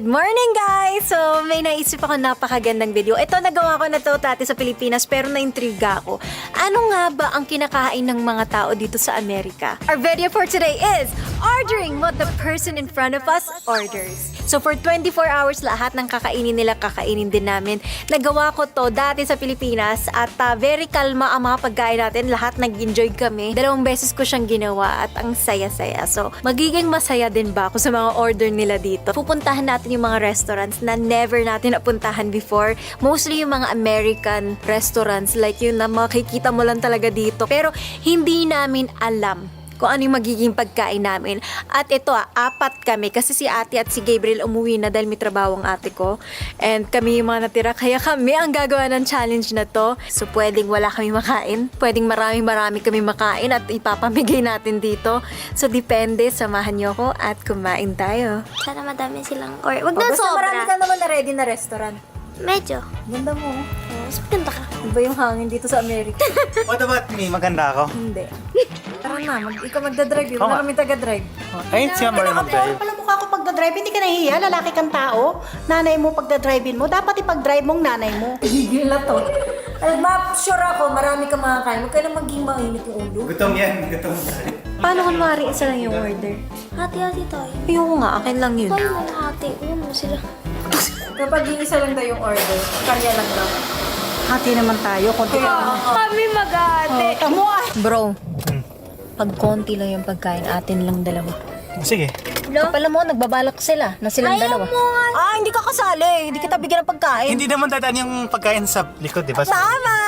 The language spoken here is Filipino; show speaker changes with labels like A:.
A: Good morning, guys! So, may naisip ako napakagandang video. Ito, nagawa ko na to dati sa Pilipinas pero naintriga ako. Ano nga ba ang kinakain ng mga tao dito sa Amerika? Our video for today is ordering what the person in front of us orders. So, for 24 hours, lahat ng kakainin nila, kakainin din namin. Nagawa ko to dati sa Pilipinas at very kalma ang mga pagkain natin. Lahat nag-enjoy kami. 2 beses ko siyang ginawa at ang saya-saya. So, magiging masaya din ba ako sa mga order nila dito? Pupuntahan natin yung mga restaurants na never natin napuntahan before. Mostly yung mga American restaurants like yun na makikita mo lang talaga dito. Pero hindi namin alam kung ano yung magiging pagkain namin. At ito 4 kami kasi si ate at si Gabriel umuwi na dahil may trabaho ang ate ko. And kami yung mga natira kaya kami ang gagawa ng challenge na to. So pwedeng wala kami makain, pwedeng marami kami makain at ipapamigay natin dito. So depende, samahan niyo ako at kumain tayo.
B: Sana madami silang or wag na
A: Basta marami ka
B: sobra.
A: naman na ready na restaurant.
B: Medyo.
A: Ganda mo.
B: Mas maganda ka.
A: Iba yung hangin dito sa Amerika.
C: What about me? Maganda ako?
A: Hindi. Tara na, ikaw magdadrive.
C: Oo
A: Wala
C: nga.
A: kami taga-drive.
C: Ayun siya marunong mag-drive.
D: Pala mukha ko pagdadrive, hindi ka nahihiya, lalaki kang tao. Nanay mo pagdadrivein mo, dapat ipag-drive mong nanay mo.
A: Gigil na to. Sure ako, marami kang makakain. Huwag ka na maging mainit yung ulo.
C: Gutom yan, gutom.
A: Paano kung maaari isa lang yung order?
B: Hati-hati tayo.
A: Ayoko nga, akin lang yun.
B: Tayo mga hati. Uno sila.
A: Kapag yung isa lang daw yung order, kanya lang daw.
D: Hati naman tayo, konti lang.
B: Kami mag-hati.
D: Tamo ah!
A: Bro, pag konti lang yung pagkain, atin lang dalawa.
C: Sige.
A: Kapala mo, nagbabalak sila na silang dalawa. Hindi ka kasali. Hindi kita bigyan ng pagkain.
C: Hindi naman dadaan yung pagkain sa likod, di ba?
A: Tama!